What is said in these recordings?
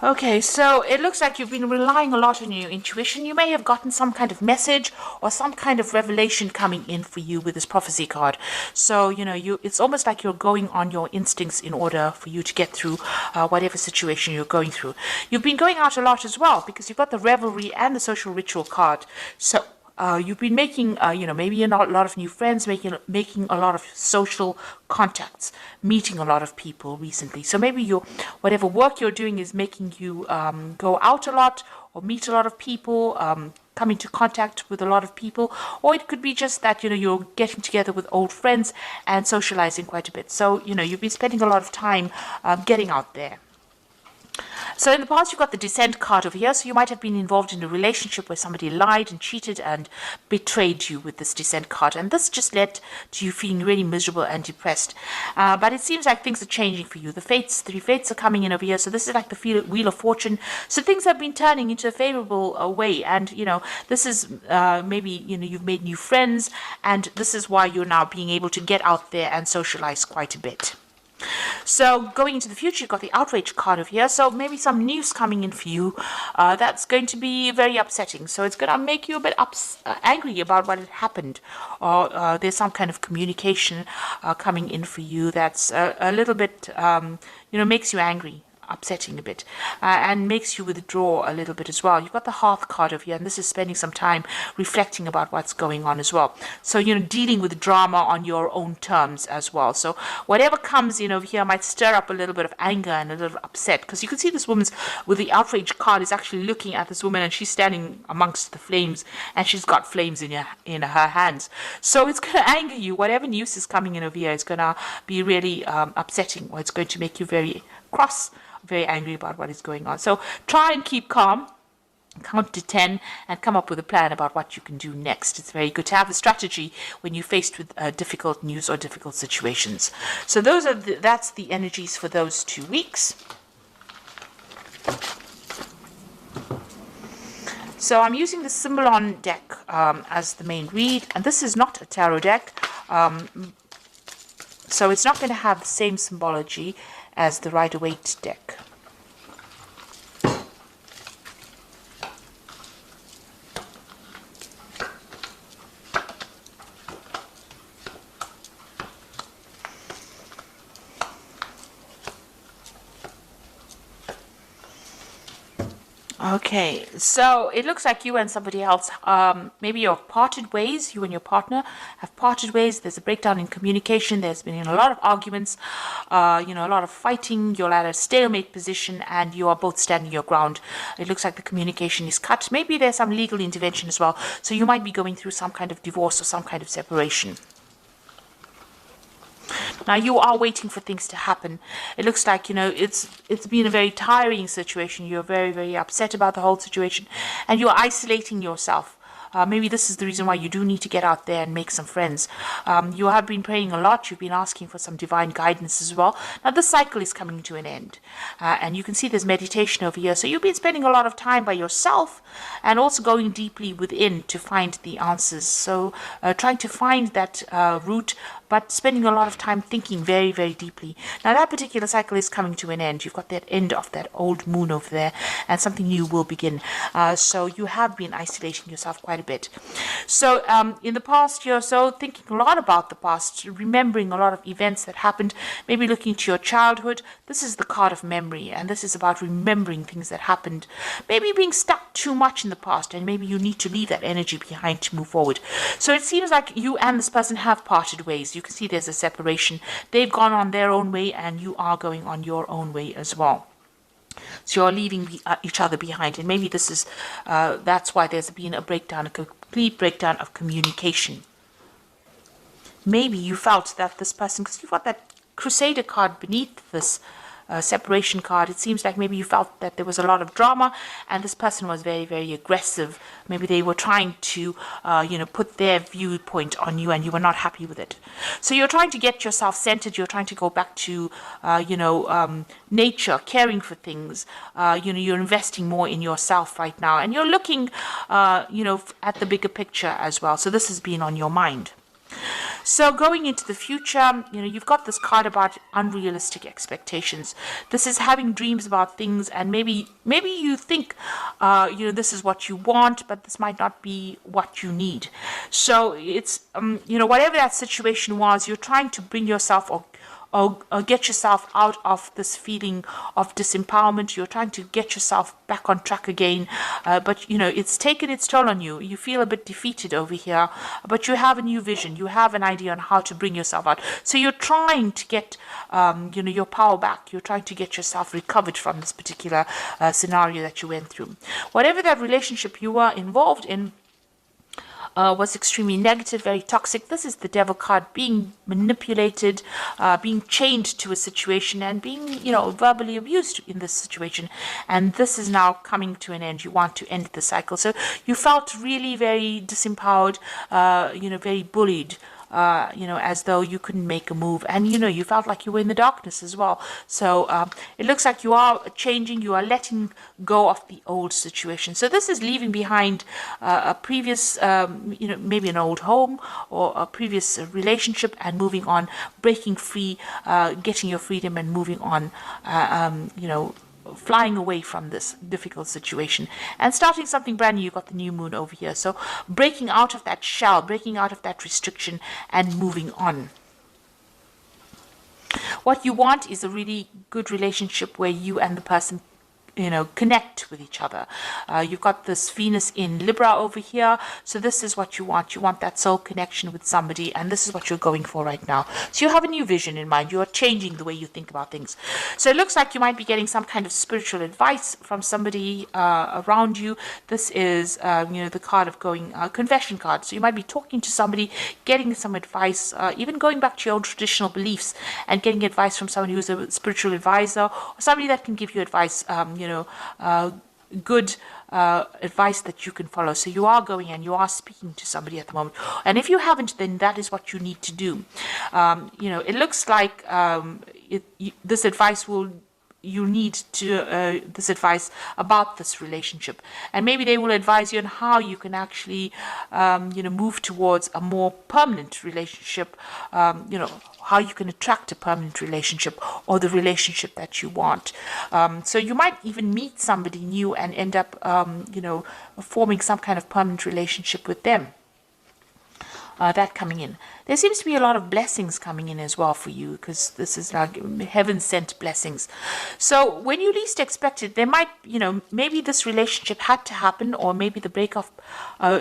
Okay, so it looks like you've been relying a lot on your intuition. You may have gotten some kind of message or some kind of revelation coming in for you with this prophecy card. So, it's almost like you're going on your instincts in order for you to get through whatever situation you're going through. You've been going out a lot as well because you've got the revelry and the social ritual card. So, you've been making, maybe a lot of new friends, making a lot of social contacts, meeting a lot of people recently. So maybe whatever work you're doing is making you go out a lot or meet a lot of people, come into contact with a lot of people, or it could be just that, you're getting together with old friends and socializing quite a bit. So, you've been spending a lot of time getting out there. So in the past, you've got the Descent card over here. So you might have been involved in a relationship where somebody lied and cheated and betrayed you with this Descent card. And this just led to you feeling really miserable and depressed. But it seems like things are changing for you. The three fates are coming in over here. So this is like the Wheel of Fortune. So things have been turning into a favorable way. And, this is maybe, you've made new friends. And this is why you're now being able to get out there and socialize quite a bit. So going into the future, you've got the outrage card over here. So maybe some news coming in for you that's going to be very upsetting. So it's going to make you a bit angry about what had happened. Or there's some kind of communication coming in for you that's a little bit, makes you angry. Upsetting a bit and makes you withdraw a little bit as well. You've got the Hearth card over here, and this is spending some time reflecting about what's going on as well. So, dealing with drama on your own terms as well. So whatever comes in over here might stir up a little bit of anger and a little upset, because you can see this woman's with the outrage card is actually looking at this woman, and she's standing amongst the flames, and she's got flames in her hands. So it's going to anger you. Whatever news is coming in over here is going to be really upsetting, or it's going to make you very cross, very angry about what is going on. So try and keep calm, count to 10, and come up with a plan about what you can do next. It's very good to have a strategy when you're faced with difficult news or difficult situations. So that's the energies for those 2 weeks. So I'm using the Symbolon deck as the main read, and this is not a tarot deck. So it's not going to have the same symbology as the Rider-Waite deck. Okay, so it looks like you and somebody else, maybe you're parted ways, you and your partner have parted ways. There's a breakdown in communication. There's been a lot of arguments, a lot of fighting. You're at a stalemate position and you are both standing your ground. It looks like the communication is cut. Maybe there's some legal intervention as well. So you might be going through some kind of divorce or some kind of separation. Now you are waiting for things to happen. It looks like, it's been a very tiring situation. You're very, very upset about the whole situation, and you're isolating yourself. Maybe this is the reason why you do need to get out there and make some friends. You have been praying a lot. You've been asking for some divine guidance as well. Now, this cycle is coming to an end. And you can see there's meditation over here. So you've been spending a lot of time by yourself and also going deeply within to find the answers. So trying to find that root, but spending a lot of time thinking very, very deeply. Now, that particular cycle is coming to an end. You've got that end of that old moon over there, and something new will begin. So you have been isolating yourself quite a bit. So in the past, you're so thinking a lot about the past, remembering a lot of events that happened, maybe looking to your childhood. This is the card of memory, and this is about remembering things that happened. Maybe being stuck too much in the past, and maybe you need to leave that energy behind to move forward. So it seems like you and this person have parted ways. You can see there's a separation. They've gone on their own way, and you are going on your own way as well. So you're leaving each other behind, and maybe this is that's why there's been a breakdown, a complete breakdown of communication. Maybe you felt that this person, because you've got that Crusader card beneath this separation card, it seems like maybe you felt that there was a lot of drama, and this person was very, very aggressive. Maybe they were trying to, put their viewpoint on you, and you were not happy with it. So you're trying to get yourself centered. You're trying to go back to, nature, caring for things. You're investing more in yourself right now, and you're looking, at the bigger picture as well. So this has been on your mind. So going into the future, you've got this card about unrealistic expectations. This is having dreams about things, and maybe you think, this is what you want, but this might not be what you need. So it's, whatever that situation was, you're trying to bring yourself or get yourself out of this feeling of disempowerment. You're trying to get yourself back on track again, but it's taken its toll on you. You feel a bit defeated over here, but you have a new vision. You have an idea on how to bring yourself out. So you're trying to get your power back. You're trying to get yourself recovered from this particular scenario that you went through. Whatever that relationship you were involved in was extremely negative, very toxic. This is the devil card, being manipulated, being chained to a situation, and being, verbally abused in this situation. And this is now coming to an end. You want to end the cycle. So you felt really very disempowered, very bullied. As though you couldn't make a move, and you felt like you were in the darkness as well. So it looks like you are changing, you are letting go of the old situation. So this is leaving behind a previous, maybe an old home or a previous relationship, and moving on, breaking free, getting your freedom and moving on, flying away from this difficult situation and starting something brand new. You've got the new moon over here. So breaking out of that shell, breaking out of that restriction and moving on. What you want is a really good relationship where you and the person connect with each other. You've got this Venus in Libra over here. So this is what you want. You want that soul connection with somebody, and this is what you're going for right now. So you have a new vision in mind. You're changing the way you think about things. So it looks like you might be getting some kind of spiritual advice from somebody around you. This is, the card of going, confession card. So you might be talking to somebody, getting some advice, even going back to your own traditional beliefs and getting advice from someone who's a spiritual advisor, or somebody that can give you advice, good advice that you can follow. So you are going and you are speaking to somebody at the moment. And if you haven't, then that is what you need to do. It looks like this advice you need to this advice about this relationship, and maybe they will advise you on how you can actually move towards a more permanent relationship, how you can attract a permanent relationship or the relationship that you want. So you might even meet somebody new and end up forming some kind of permanent relationship with them. That coming in. There seems to be a lot of blessings coming in as well for you, because this is like heaven-sent blessings. So when you least expect it, there might, maybe this relationship had to happen, or maybe the breakup,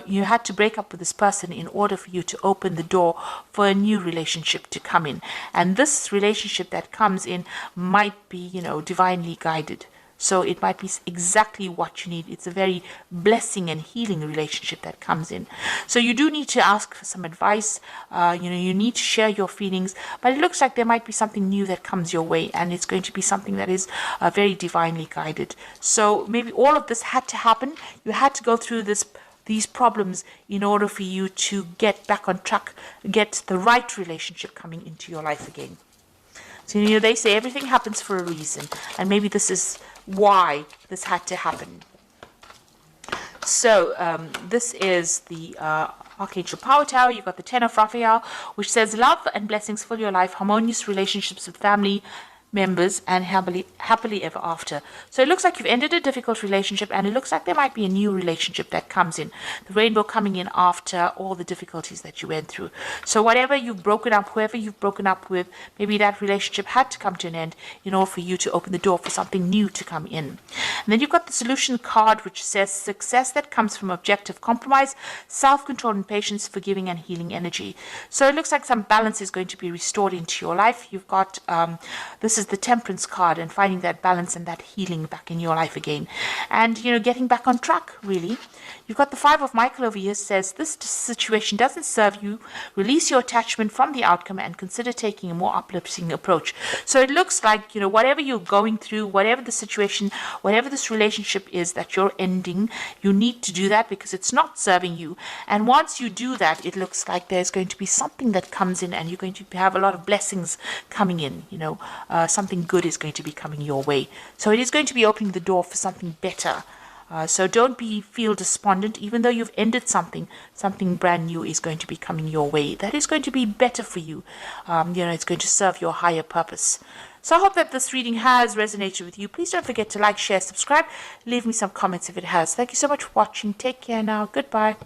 you had to break up with this person in order for you to open the door for a new relationship to come in. And this relationship that comes in might be, divinely guided. So it might be exactly what you need. It's a very blessing and healing relationship that comes in. So you do need to ask for some advice. You need to share your feelings. But it looks like there might be something new that comes your way, and it's going to be something that is very divinely guided. So maybe all of this had to happen. You had to go through these problems in order for you to get back on track, get the right relationship coming into your life again. So, they say everything happens for a reason, and maybe this is why this had to happen. So, this is the Archangel Power Tower. You've got the Ten of Raphael, which says love and blessings fill your life, harmonious relationships with family members, and happily ever after. So it looks like you've ended a difficult relationship, and it looks like there might be a new relationship that comes in. The rainbow coming in after all the difficulties that you went through. So whatever you've broken up, whoever you've broken up with, maybe that relationship had to come to an end in order for you to open the door for something new to come in. And then you've got the solution card, which says success that comes from objective compromise, self-control and patience, forgiving and healing energy. So it looks like some balance is going to be restored into your life. You've got this is the Temperance card, and finding that balance and that healing back in your life again, and getting back on track, really. You've got the Five of Michael over here, says this situation doesn't serve you. Release your attachment from the outcome and consider taking a more uplifting approach. So it looks like whatever you're going through, whatever the situation, whatever this relationship is that you're ending, you need to do that because it's not serving you. And once you do that, it looks like there's going to be something that comes in, and you're going to have a lot of blessings coming in. Something good is going to be coming your way. So it is going to be opening the door for something better So don't feel despondent, even though you've ended something. Something brand new is going to be coming your way. That is going to be better for you. It's going to serve your higher purpose. So I hope that this reading has resonated with you. Please don't forget to like, share, subscribe. Leave me some comments if it has. Thank you so much for watching. Take care now. Goodbye.